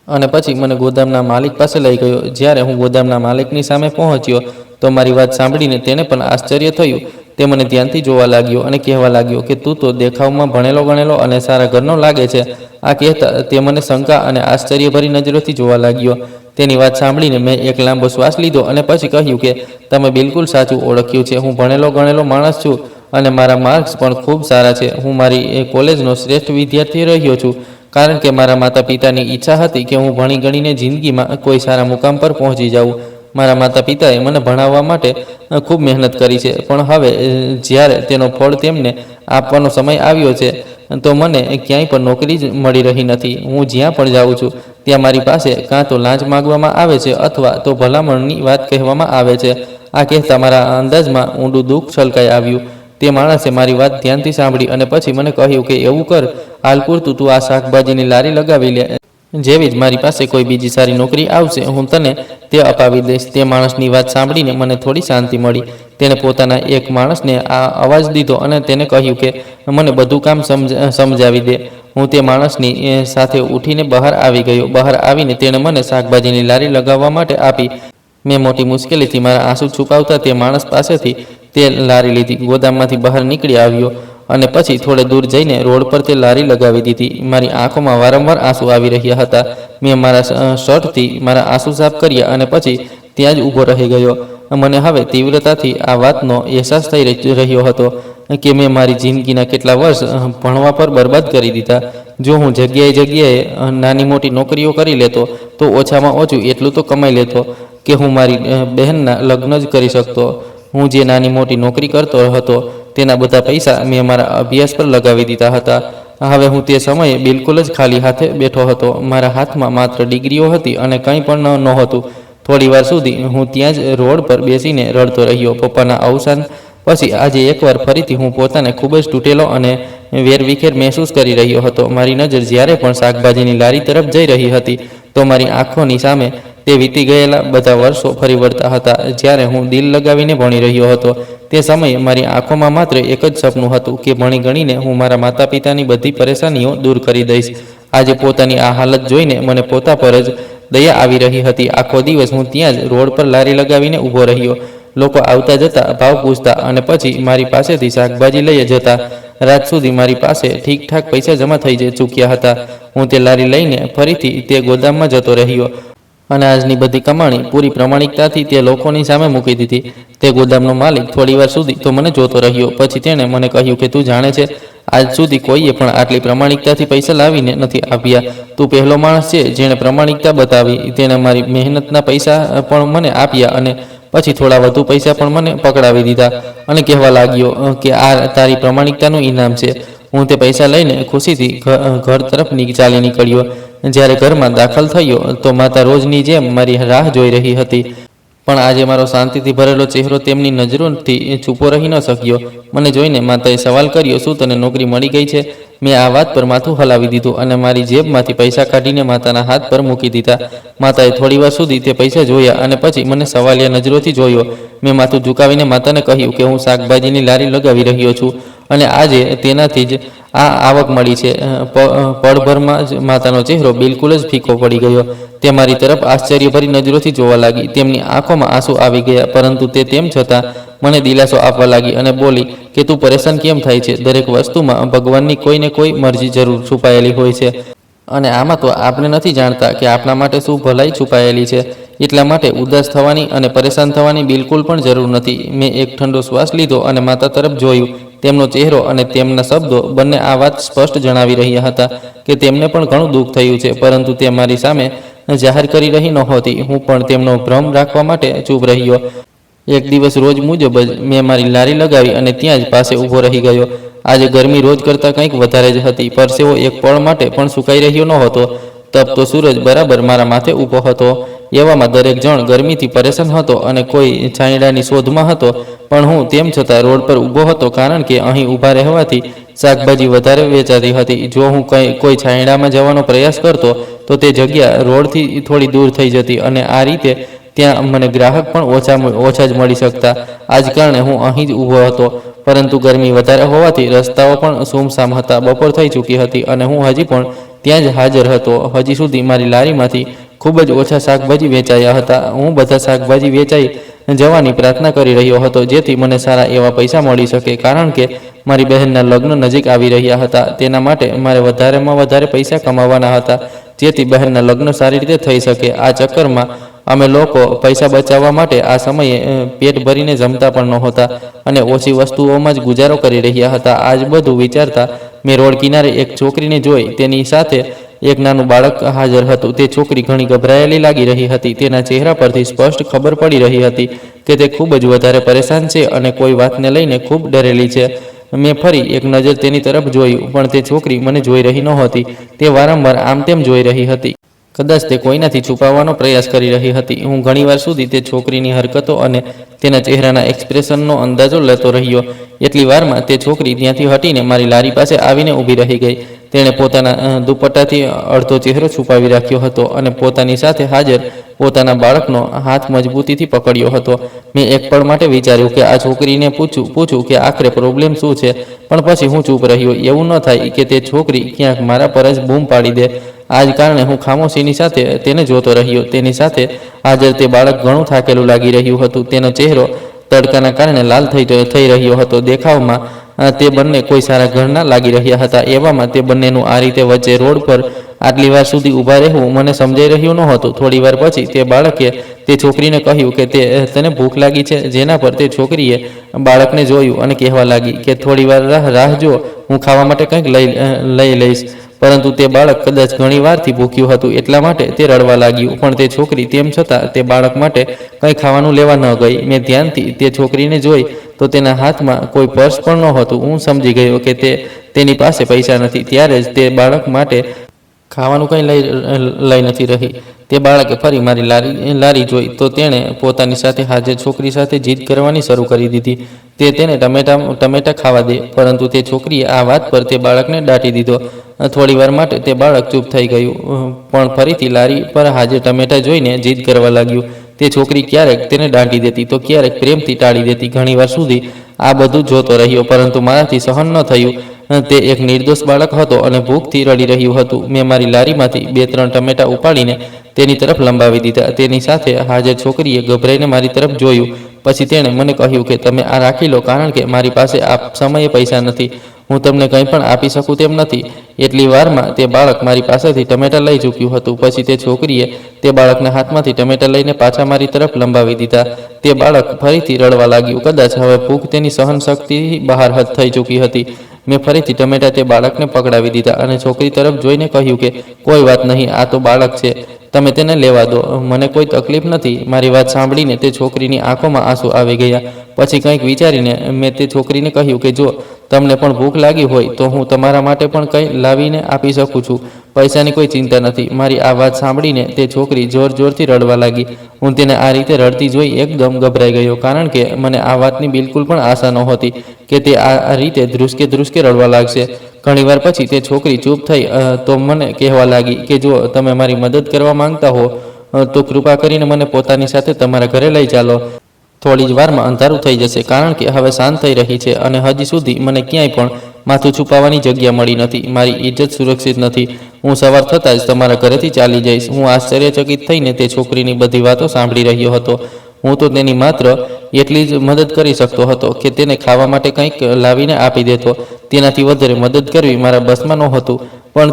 અને પછી મને ગોદામના માલિક પાસે લઈ ગયો. જ્યારે હું ગોદામના માલિકની સામે પહોંચ્યો તો મારી વાત સાંભળીને તેને પણ આશ્ચર્ય થયું. તે મને ધ્યાનથી જોવા લાગ્યો અને કહેવા લાગ્યો કે તું તો દેખાવમાં ભણેલો ગણેલો અને સારા ઘરનો લાગે છે. આ કહેતા તે મને શંકા અને આશ્ચર્યભરી નજરોથી જોવા લાગ્યો. તેની વાત સાંભળીને મેં એક લાંબો શ્વાસ લીધો અને પછી કહ્યું કે તમે બિલકુલ સાચું ઓળખ્યું છે. હું ભણેલો ગણેલો માણસ છું અને મારા માર્ક્સ પણ ખૂબ સારા છે. હું મારી કોલેજનો શ્રેષ્ઠ વિદ્યાર્થી રહ્યો છું, કારણ કે મારા માતા પિતાની ઈચ્છા હતી કે હું ભણી ગણીને જિંદગીમાં કોઈ સારા મુકામ પર પહોંચી જાઉં. મારા માતા પિતાએ મને ભણાવવા માટે ખૂબ મહેનત કરી છે, પણ હવે જ્યારે તેનો ફળ તેમને આપવાનો સમય આવ્યો છે તો મને ક્યાંય પણ નોકરી જ મળી રહી નથી. હું જ્યાં પણ જાઉં છું ત્યાં મારી પાસે કાં તો લાંચ માગવામાં આવે છે અથવા તો ભલામણની વાત કહેવામાં આવે છે. આ કહેતા મારા અંદાજમાં ઊંડું દુઃખ છલકાઈ આવ્યું. તે માણસે મારી વાત ધ્યાનથી સાંભળી અને પછી મને કહ્યું કે એવું કર, હાલ પૂરતું તું આ શાકભાજીની લારી લગાવી લે. જેવી જ મારી પાસે કોઈ બીજી સારી નોકરી આવશે હું તને તે અપાવી દઈશ. તે માણસની વાત સાંભળીને મને થોડી શાંતિ મળી. તેણે પોતાના એક માણસને આ અવાજ દીધો અને તેને કહ્યું કે મને બધું કામ સમજાવી દે. હું તે માણસની સાથે ઉઠીને બહાર આવી ગયો. બહાર આવીને તેણે મને શાકભાજીની લારી લગાવવા માટે આપી. મેં મોટી મુશ્કેલીથી મારા આંસુ છુપાવતા તે માણસ પાસેથી તે લારી લીધી. ગોદામમાંથી બહાર નીકળી આવ્યો અને પછી થોડે દૂર જઈને રોડ પર તે લારી લગાવી દીધી. મારી આંખોમાં વારંવાર આંસુ આવી રહ્યા હતા. મેં મારા શર્ટથી મારા આંસુ સાફ કર્યા અને પછી ત્યાં જ ઊભો રહી ગયો. મને હવે તીવ્રતાથી આ વાતનો અહેસાસ થઈ રહ્યો હતો કે મેં મારી જિંદગીના કેટલા વર્ષ ભણવા પર બરબાદ કરી દીધા. જો હું જગ્યાએ નાની મોટી નોકરીઓ કરી લેતો તો ઓછામાં ઓછું એટલું તો કમાઈ લેતો કે હું મારી બહેનના લગ્ન જ કરી શકતો. હું જે નાની મોટી નોકરી કરતો હતો તેના બધા પૈસા મેં મારા અભ્યાસ પર લગાવી દીધા હતા. હવે હું તે સમયે બિલકુલ જ ખાલી હાથે બેઠો હતો. મારા હાથમાં માત્ર ડિગ્રીઓ હતી અને કંઈ પણ નહોતું. થોડી વાર સુધી હું ત્યાં જ રોડ પર બેસીને રડતો રહ્યો. પપ્પાના અવસાન પછી આજે એકવાર ફરીથી હું પોતાને ખૂબ જ તૂટેલો અને વેરવિખેર મહેસૂસ કરી રહ્યો હતો. મારી નજર જ્યારે પણ શાકભાજીની લારી તરફ જઈ રહી હતી તો મારી આંખોની સામે તે વીતી ગયેલા બધા વર્ષો ફરી વળતા હતા, જ્યારે હું દિલ લગાવીને ભણી રહ્યો હતો. તે સમયે મારી આંખોમાં માત્ર એક જ સપનું હતું કે ભણી ગણીને હું મારા માતા પિતાની બધી પરેશાનીઓ દૂર કરી દઈશ. આજે પોતાની આ હાલત જોઈને મને પોતા પર જ દયા આવી રહી હતી. આખો દિવસ હું ત્યાં જ રોડ પર લારી લગાવીને ઊભો રહ્યો. લોકો આવતા જતા ભાવ પૂછતા અને પછી મારી પાસેથી શાકભાજી લઈ જતા. રાત સુધી મારી પાસે ઠીકઠાક પૈસા જમા થઈ ચૂક્યા હતા. હું તે લારી લઈને ફરીથી તે ગોદામમાં જતો રહ્યો અને આજની બધી કમાણી પૂરી પ્રમાણિકતાથી તે લોકોની સામે મૂકી દીધી. તે ગોદામનો માલિક થોડી વાર સુધી તો મને જોતો રહ્યો. પછી તેણે મને કહ્યું કે તું જાણે છે, આજ સુધી કોઈએ પણ આટલી પ્રમાણિકતાથી પૈસા લાવીને નથી આપ્યા. તું પહેલો માણસ છે જેણે પ્રમાણિકતા બતાવી. તેણે મારી મહેનતના પૈસા પણ મને આપ્યા અને પછી થોડા વધુ પૈસા પણ મને પકડાવી દીધા અને કહેવા લાગ્યો કે આ તારી પ્રમાણિકતાનું ઇનામ છે. હું તે પૈસા લઈને ખુશીથી ઘર તરફ ચાલી નીકળ્યો. જ્યારે ઘરમાં દાખલ થયો તો માતા રોજની જેમ મારી રાહ જોઈ રહી હતી, પણ આજે મારો શાંતિથી ભરેલો ચહેરો તેમની નજરોથી છૂપો રહી ન શક્યો. મને જોઈને માતાએ સવાલ કર્યો, શું તને નોકરી મળી ગઈ છે? મેં આ વાત પર માથું હલાવી દીધું અને મારી જેબમાંથી પૈસા કાઢીને માતાના હાથ પર મૂકી દીધા. માતાએ થોડીવાર સુધી તે પૈસા જોયા અને પછી મને સવાલિયા નજરોથી જોયો. મેં માથું ઝુકાવીને માતાને કહ્યું કે હું શાકભાજીની લારી લગાવી રહ્યો છું અને આજે તેનાથી જ આ આવક મળી છે. પળભરમાં જ માતાનો ચહેરો બિલકુલ જ ફીકો પડી ગયો. તે મારી તરફ આશ્ચર્યભરી નજરોથી જોવા લાગી. તેમની આંખોમાં આંસુ આવી ગયા, પરંતુ તે તેમ છતાં મને દિલાસો આપવા લાગી અને બોલી કે તું પરેશાન કેમ થાય છે? દરેક વસ્તુમાં ભગવાનની કોઈને કોઈ મરજી જરૂર છુપાયેલી હોય છે અને આમાં તો આપણે નથી જાણતા કે આપણા માટે શું ભલાઈ છુપાયેલી છે. એટલા માટે ઉદાસ થવાની અને પરેશાન થવાની બિલકુલ પણ જરૂર નથી. મેં એક ઠંડો શ્વાસ લીધો અને માતા તરફ જોયું. તેમનો ચહેરો અને તેમના શબ્દો બંને આ વાત સ્પષ્ટ જણાવી રહ્યા હતા કે તેમને પણ ઘણું દુઃખ થયું છે, પરંતુ તે મારી સામે જાહેર કરી રહી નહોતી. હું પણ તેમનો ભ્રમ રાખવા માટે ચૂપ રહ્યો. એક દિવસ રોજ મુજબ જ મેં મારી લારી લગાવી અને ત્યાં જ પાસે ઊભો રહી ગયો. આજે ગરમી રોજ કરતાં કંઈક વધારે જ હતી. પરસેવો એક પળ માટે પણ સુકાઈ રહ્યો નહોતો. તપતો સૂરજ બરાબર મારા માથે ઊભો હતો. એવામાં દરેક જણ ગરમીથી પરેશાન હતો અને કોઈ છાંયડાની શોધમાં હતો, પણ હું તેમ છતાં રોડ પર ઊભો હતો, કારણ કે અહીં ઊભા રહેવાથી શાકભાજી વધારે વેચાતી હતી. જો હું કોઈ છાંયડામાં જવાનો પ્રયાસ કરતો તો તે જગ્યા રોડથી થોડી દૂર થઈ જતી અને આ રીતે ત્યાં મને ગ્રાહક પણ ઓછા જ મળી શકતા. આ જ કારણે હું અહીં જ ઊભો હતો, પરંતુ ગરમી વધારે હોવાથી રસ્તાઓ પણ સુમસામ હતા. બપોર થઈ ચૂકી હતી અને હું હજી પણ ત્યાં જ હાજર હતો. હજી સુધી મારી લારીમાંથી ખૂબ જ ઓછા શાકભાજી વેચાયા હતા. હું બધા શાકભાજી વેચાઈ જવાની પ્રાર્થના કરી રહ્યો હતો, જેથી મને સારા એવા પૈસા મળી શકે, કારણ કે મારી બહેનના લગ્ન નજીક આવી રહ્યા હતા. તેના માટે મારે વધારેમાં વધારે પૈસા કમાવાના હતા, જેથી બહેનના લગ્ન સારી રીતે થઈ શકે. આ ચક્કરમાં અમે લોકો પૈસા બચાવવા માટે આ સમયે પેટ ભરીને જમતા પણ નહોતા અને ઓછી વસ્તુઓમાં જ ગુજારો કરી રહ્યા હતા. આ જ બધું વિચારતા મેં રોડ કિનારે એક છોકરીને જોઈ. તેની સાથે એક નાનું બાળક હાજર હતું. તે છોકરી ઘણી ગભરાયેલી લાગી રહી હતી. તેના ચહેરા પરથી સ્પષ્ટ ખબર પડી રહી હતી કે તે ખૂબ જ વધારે પરેશાન છે અને કોઈ વાતને લઈને ખૂબ ડરેલી છે. મેં ફરી એક નજર તેની તરફ જોયું, પણ તે છોકરી મને જોઈ રહી નહોતી. તે વારંવાર આમ તેમ જોઈ રહી હતી. કદાચ તે કોઈનાથી છુપાવવાનો પ્રયાસ કરી રહી હતી. હું ઘણીવાર સુધી તે છોકરીની હરકતો અને તેના ચહેરાના એક્સપ્રેશનનો અંદાજો લેતો રહ્યો. એટલી વારમાં તે છોકરી ત્યાંથી હટીને મારી લારી પાસે આવીને ઊભી રહી ગઈ. તેણે પોતાના દુપટ્ટાથી અડધો ચહેરો છુપાવી રાખ્યો હતો અને પોતાની સાથે હાજર પોતાના બાળકનો હાથ મજબૂતીથી પકડ્યો હતો. મેં એક પળ માટે વિચાર્યું કે આ છોકરીને પૂછું કે આખરે પ્રોબ્લેમ શું છે, પણ પછી હું ચૂપ રહ્યો. એવું ન થાય કે તે છોકરી ક્યાંક મારા પર જ બૂમ પાડી દે. આ જ કારણે હું ખામોશીની સાથે તેને જોતો રહ્યો. તેની સાથે હાજર તે બાળક ઘણું થાકેલું લાગી રહ્યું હતું. તેનો ચહેરો તડકાના કારણે લાલ થઈ રહ્યો હતો. દેખાવમાં તે બંને કોઈ સારા ઘરના લાગી રહ્યા હતા. એવામાં તે બંનેનું આ રીતે વચ્ચે રોડ પર આટલી વાર સુધી ઊભા રહેવું મને સમજાઈ રહ્યું નહોતું. થોડી વાર પછી તે બાળકે તે છોકરીને કહ્યું કે તને ભૂખ લાગી છે, જેના પર તે છોકરીએ બાળકને જોયું અને કહેવા લાગી કે થોડી વાર રાહ જો, હું ખાવા માટે કંઈક લઈ લઈશ. પરંતુ તે બાળક કદાચ ઘણી વારથી ભૂખ્યું હતું, એટલા માટે તે રડવા લાગ્યું. પણ તે છોકરી તેમ છતાં તે બાળક માટે કંઈ ખાવાનું લેવા ન ગઈ. મેં ધ્યાનથી તે છોકરીને જોઈ તો તેના હાથમાં કોઈ પર્સ પણ નહોતું. હું સમજી ગયો કે તેની પાસે પૈસા નથી. ત્યારે જ તે બાળક માટે ખાવાનું કંઈ લઈ નથી રહી. તે બાળકે ફરી મારી લારી જોઈ તો તેણે પોતાની સાથે હાજર છોકરી સાથે જીદ કરવાની શરૂ કરી દીધી. તેને ટમેટા ખાવા દે, પરંતુ તે છોકરીએ આ વાત પર તે બાળકને દાટી દીધો. થોડી વાર માટે તે બાળક ચૂપ થઈ ગયું, પણ ફરીથી લારી પર હાજર ટમેટા જોઈને જીદ કરવા લાગ્યું. તે છોકરી ક્યારેક તેને દાટી દેતી તો ક્યારેક પ્રેમથી ટાળી દેતી. ઘણીવાર સુધી આ બધું જોતો રહ્યો, પરંતુ મારાથી સહન ન થયું. તે એક નિર્દોષ બાળક હતો અને ભૂખથી રડી રહ્યું હતું. મેં મારી લારીમાંથી 2-3 ટમેટા ઉપાડીને તેની તરફ લંબાવી દીધા. તેની સાથે હાજર છોકરીએ ગભરાઈને મારી તરફ જોયું. પછી તેણે મને કહ્યું કે તમે આ રાખી લો, કારણ કે મારી પાસે આ સમયે પૈસા નથી. હું તમને કંઈ પણ આપી શકું તેમ નથી. એટલી વારમાં તે બાળક મારી પાસેથી ટમેટા લઈ ચૂક્યું હતું. પછી તે છોકરીએ તે બાળકના હાથમાંથી ટમેટા લઈને પાછા મારી તરફ લંબાવી દીધા. તે બાળક ફરીથી રડવા લાગ્યું. કદાચ હવે ભૂખ તેની સહન શક્તિથી બહાર થઈ ચૂકી હતી. મેં ફરીથી ટમેટા તે બાળકને પકડાવી દીધા અને છોકરી તરફ જોઈને કહ્યું કે કોઈ વાત નહીં, આ તો બાળક છે, તમે તેને લેવા દો, મને કોઈ તકલીફ નથી. મારી વાત સાંભળીને તે છોકરીની આંખોમાં આંસુ આવી ગયા. પછી કંઈક વિચારીને મેં તે છોકરીને કહ્યું કે જો તમને પણ ભૂખ લાગી હોય તો હું તમારા માટે પણ કંઈ લાવીને આપી શકું છું. પૈસાની કોઈ ચિંતા નથી. મારી આ વાત સાંભળીને તે છોકરી જોરથી રડવા લાગી. હું તેને આ રીતે રડતી જોઈ એકદમ ગભરાઈ ગયો, કારણ કે મને આ વાતની બિલકુલ પણ આશા નહોતી કે તે આ રીતે ધ્રુસકે રડવા લાગશે. ઘણીવાર પછી તે છોકરી ચૂપ થઈ તો મને કહેવા લાગી કે જો તમે મારી મદદ કરવા માંગતા હો તો કૃપા કરીને મને પોતાની સાથે તમારા ઘરે લઈ ચાલો. થોડી જ વારમાં અંધારું થઈ જશે, કારણ કે હવે સાંજ થઈ રહી છે અને હજી સુધી મને ક્યાંય પણ માથું છુપાવવાની જગ્યા મળી નથી. મારી ઇજ્જત સુરક્ષિત નથી. હું સવાર થતાં જ તમારા ઘરેથી ચાલી જઈશ. હું આશ્ચર્યચકિત થઈને તે છોકરીની બધી વાતો સાંભળી રહ્યો હતો. હું તો તેની માત્ર એટલી જ મદદ કરી શકતો હતો કે તેને ખાવા માટે કંઈક લાવીને આપી દેતો. તેનાથી વધારે મદદ કરવી મારા બસમાં નહોતું. પણ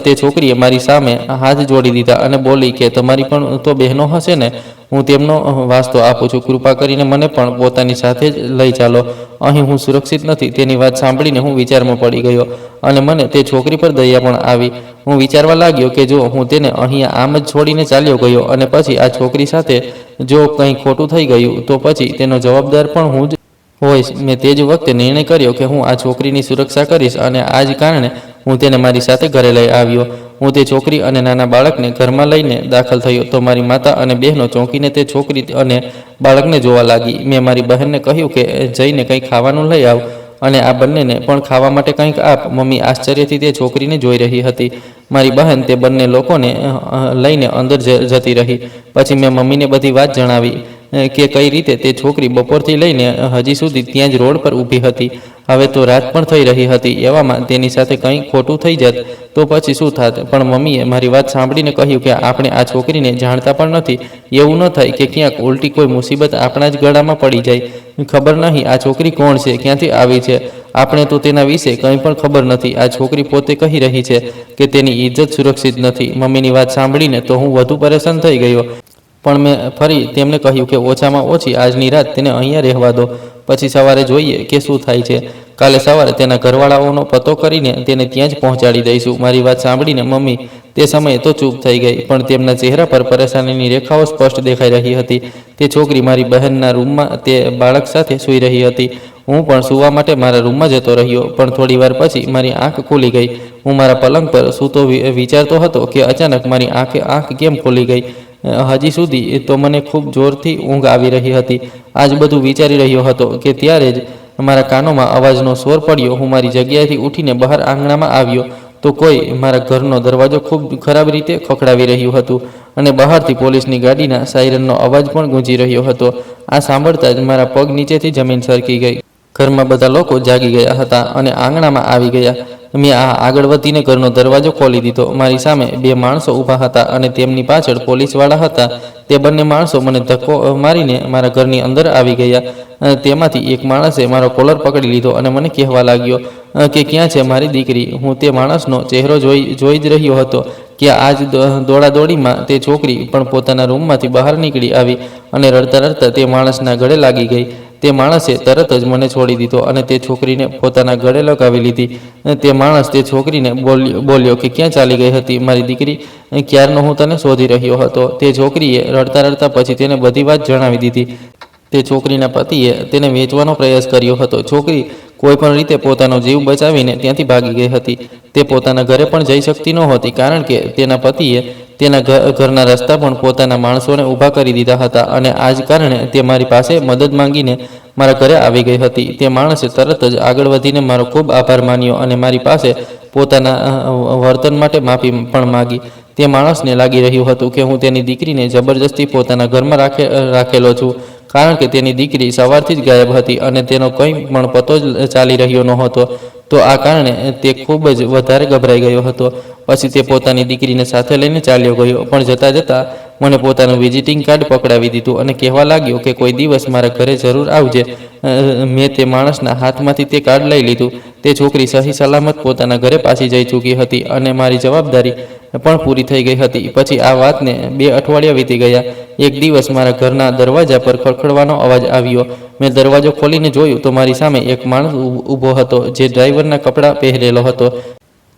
તે છોકરીએ મારી સામે હાથ જોડી દીધા અને બોલી કે તમારી પણ તો બહેનો હશે ને, હું તેમનો વાસ્તો આપું છું. કૃપા કરીને મને પણ પોતાની સાથે જ લઈ ચાલો. અહીં હું સુરક્ષિત નથી. તેની વાત સાંભળીને હું વિચારમાં પડી ગયો અને મને તે છોકરી પર દયા પણ આવી. હું વિચારવા લાગ્યો કે જો હું તેને અહીંયા આમ જ છોડીને ચાલ્યો ગયો અને પછી આ છોકરી સાથે જો કંઈ ખોટું થઈ ગયું તો પછી તેનો જવાબદાર પણ હું જ હોઈશ. મેં તે જ વખતે નિર્ણય કર્યો કે હું આ છોકરીની સુરક્ષા કરીશ અને આ જ કારણે હું તેને મારી સાથે ઘરે લઈ આવ્યો. હું તે છોકરી અને નાના બાળકને ઘરમાં લઈને દાખલ થયો તો મારી માતા અને બહેનો ચોંકીને તે છોકરી અને બાળકને જોવા લાગી. મેં મારી બહેનને કહ્યું કે જઈને કંઈ ખાવાનું લઈ આવ અને આ બંનેને પણ ખાવા માટે કંઈક આપ. મમ્મી આશ્ચર્યથી તે છોકરીને જોઈ રહી હતી. મારી બહેન તે બંને લોકોને લઈને અંદર જતી રહી. પછી મેં મમ્મીને બધી વાત જણાવી કે કઈ રીતે તે છોકરી બપોરથી લઈને હજી સુધી ત્યાં જ રોડ પર ઊભી હતી. હવે તો રાત પણ થઈ રહી હતી. એવામાં તેની સાથે કંઈ ખોટું થઈ જાત તો પછી શું થાત? પણ મમ્મીએ મારી વાત સાંભળીને કહ્યું કે આપણે આ છોકરીને જાણતા પણ નથી. એવું ન થાય કે ક્યાંક ઉલટી કોઈ મુસીબત આપણા જ ગળામાં પડી જાય. ખબર નહીં આ છોકરી કોણ છે, ક્યાંથી આવી છે. આપણે તો તેના વિશે કંઈ પણ ખબર નથી. આ છોકરી પોતે કહી રહી છે કે તેની ઇજ્જત સુરક્ષિત નથી. મમ્મીની વાત સાંભળીને તો હું વધુ પરેશાન થઈ ગયો. પણ મેં ફરી તેમને કહ્યું કે ઓછામાં ઓછી આજની રાત તેને અહીંયા રહેવા દો. પછી સવારે જોઈએ કે શું થાય છે. કાલે સવારે તેના ઘરવાળાઓનો પતો કરીને તેને ત્યાં જ પહોંચાડી દઈશું. મારી વાત સાંભળીને મમ્મી તે સમયે તો ચૂપ થઈ ગઈ, પણ તેમના ચહેરા પર પરેશાનીની રેખાઓ સ્પષ્ટ દેખાઈ રહી હતી. તે છોકરી મારી બહેનના રૂમમાં તે બાળક સાથે સૂઈ રહી હતી. હું પણ સૂવા માટે મારા રૂમમાં જતો રહ્યો, પણ થોડી વાર પછી મારી આંખ ખુલી ગઈ. હું મારા પલંગ પર સૂતો વિચારતો હતો કે અચાનક મારી આંખ કેમ ખુલી ગઈ. હજી સુધી તો મને ખૂબ જોરથી ઊંઘ આવી રહી હતી. આજ બધું વિચારી રહ્યો હતો કે ત્યારે જ મારા કાનોમાં અવાજનો સ્વર પડ્યો. હું મારી જગ્યાએથી ઉઠીને બહાર આંગણામાં આવ્યો તો કોઈ મારા ઘરનો દરવાજો ખૂબ ખરાબ રીતે ખખડાવી રહ્યું હતું અને બહારથી પોલીસની ગાડીના સાયરનનો અવાજ પણ ગૂંજી રહ્યો હતો. આ સાંભળતા જ મારા પગ નીચેથી જમીન સરકી ગઈ. ઘરમાં બધા લોકો જાગી ગયા હતા અને આંગણામાં આવી ગયા. મેં આગળ વધીને ઘરનો દરવાજો ખોલી દીધો. મારી સામે બે માણસો ઊભા હતા અને તેમની પાછળ પોલીસવાળા હતા. તે બંને માણસો મને ધક્કો મારીને મારા ઘરની અંદર આવી ગયા. તેમાંથી એક માણસે મારો કોલર પકડી લીધો અને મને કહેવા લાગ્યો કે ક્યાં છે મારી દીકરી. હું તે માણસનો ચહેરો જોઈ જ રહ્યો હતો કે આજ દોડાદોડીમાં તે છોકરી પણ પોતાના રૂમમાંથી બહાર નીકળી આવી અને રડતા તે માણસના ગળે લાગી ગઈ. તે માણસે તરત જ મને છોડી દીધો અને તે છોકરીને પોતાના ગળે લગાવી લીધી. તે માણસ તે છોકરીને બોલ્યો કે ક્યાં ચાલી ગઈ હતી મારી દીકરી? ક્યારનો હું તને શોધી રહ્યો હતો. તે છોકરીએ રડતા પછી તેને બધી વાત જણાવી દીધી. તે છોકરીના પતિએ તેને વેચવાનો પ્રયાસ કર્યો હતો. છોકરી કોઈ પણ રીતે પોતાનો જીવ બચાવીને ત્યાંથી ભાગી ગઈ હતી. તે પોતાના ઘરે પણ જઈ શકતી નહોતી, કારણ કે તેના પતિએ તેના ઘરના રસ્તા પણ પોતાના માણસોને ઊભા કરી દીધા હતા અને આ જ કારણે તે મારી પાસે મદદ માંગીને મારા ઘરે આવી ગઈ હતી. તે માણસે તરત જ આગળ વધીને મારો ખૂબ આભાર માન્યો અને મારી પાસે પોતાના વર્તન માટે માફી પણ માગી. તે માણસને લાગી રહ્યું હતું કે હું તેની દીકરીને જબરજસ્તી પોતાના ઘરમાં રાખેલો છું, કારણ કે તેની દીકરી સવારથી જ ગાયબ હતી અને તેનો કંઈ પણ પતો જ ચાલી રહ્યો નહોતો. તો આ કારણે તે ખૂબ જ વધારે ગભરાઈ ગયો હતો. પછી તે પોતાની દીકરીને સાથે લઈને ચાલ્યો ગયો, પણ જતાં મને પોતાનું વિઝિટિંગ કાર્ડ પકડાવી દીધું અને કહેવા લાગ્યો કે કોઈ દિવસ મારા ઘરે જરૂર આવજે. મેં તે માણસના હાથમાંથી તે કાર્ડ લઈ લીધું. તે છોકરી સહી સલામત પોતાના ઘરે પાછી જઈ ચૂકી હતી અને મારી જવાબદારી પણ પૂરી થઈ ગઈ હતી. પછી આ વાતને 2 અઠવાડિયા વીતી ગયા. એક દિવસ મારા ઘરના દરવાજા પર ખડખડવાનો અવાજ આવ્યો. મેં દરવાજો ખોલીને જોયું તો મારી સામે એક માણસ ઊભો હતો જે ડ્રાઈવરના કપડાં પહેરેલો હતો.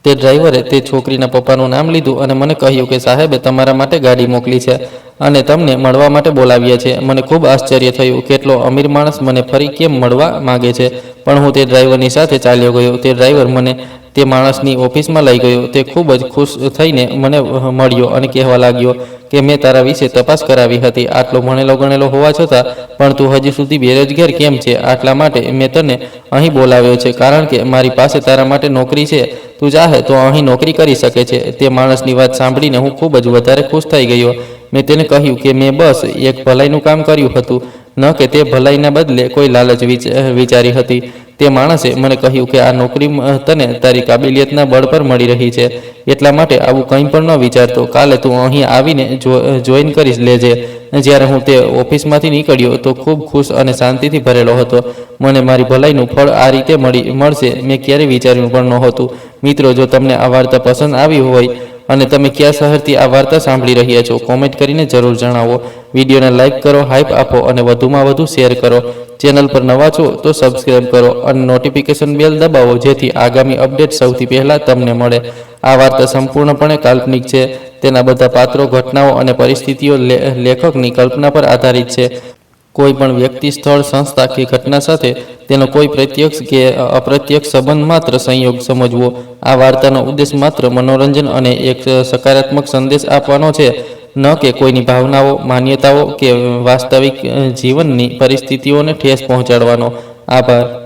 તે ડ્રાઈવરે તે છોકરીના પપ્પાનું નામ લીધું અને મને કહ્યું કે સાહેબે તમારા માટે ગાડી મોકલી છે અને તમને મળવા માટે બોલાવ્યા છે. મને ખૂબ આશ્ચર્ય થયું. કેટલો અમીર માણસ મને ફરી કેમ મળવા માગે છે? પણ હું તે ડ્રાઈવરની સાથે ચાલ્યો ગયો. તે ડ્રાઈવર મને તે માણસની ઓફિસમાં લઈ ગયો. તે ખૂબ જ ખુશ થઈને મને મળ્યો અને કહેવા લાગ્યો કે મેં તારા વિશે તપાસ કરાવી હતી. આટલો ભણેલો ગણેલો હોવા છતાં પણ તું હજી સુધી બેરોજગાર કેમ છે? આટલા માટે મેં તને અહીં બોલાવ્યો છે, કારણ કે મારી પાસે તારા માટે નોકરી છે. તું ચાહે તો અહીં નોકરી કરી શકે છે. તે માણસની વાત સાંભળીને હું ખૂબ જ વધારે ખુશ થઈ ગયો. મેં તેને કહ્યું કે મેં બસ એક ભલાઈનું કામ કર્યું હતું, ન કે તે ભલાઈના બદલે કોઈ લાલચ વિચારી હતી. તે માણસે મને કહ્યું કે આ નોકરી તને તારી કાબિલિયતના બળ પર મળી રહી છે, એટલા માટે આવું કંઈ પણ ન વિચારતો. કાલે તું અહીં આવીને જોઈન કરી લેજે. જ્યારે હું તે ઓફિસમાંથી નીકળ્યો તો ખૂબ ખુશ અને શાંતિથી ભરેલો હતો. મને મારી ભલાઈનું ફળ આ રીતે મળશે મેં ક્યારેય વિચાર્યું પણ નહોતું. મિત્રો, જો તમને આ વાર્તા પસંદ આવી હોય અને તમે કયા શહેરથી આ વાર્તા સાંભળી રહ્યા છો, કોમેન્ટ કરીને જરૂર જણાવો. વિડીયોને લાઇક કરો, હાઇપ આપો અને વધુમાં વધુ શેર કરો. ચેનલ પર નવા છો તો સબસ્ક્રાઈબ કરો અને નોટિફિકેશન બેલ દબાવો, જેથી આગામી અપડેટ સૌથી પહેલાં તમને મળે. આ વાર્તા સંપૂર્ણપણે કાલ્પનિક છે. તેના બધા પાત્રો, ઘટનાઓ અને પરિસ્થિતિઓ લેખકની કલ્પના પર આધારિત છે. કોઈ પણ વ્યક્તિ, સ્થળ, સંસ્થા કે ઘટના સાથે તેનો કોઈ પ્રત્યક્ષ કે અપ્રત્યક્ષ સંબંધ માત્ર સંયોગ સમજવો. આ વાર્તાનો ઉદ્દેશ માત્ર મનોરંજન અને એક સકારાત્મક સંદેશ આપવાનો છે, ન કે કોઈની ભાવનાઓ, માન્યતાઓ કે વાસ્તવિક જીવનની પરિસ્થિતિઓને ઠેસ પહોંચાડવાનો. આભાર.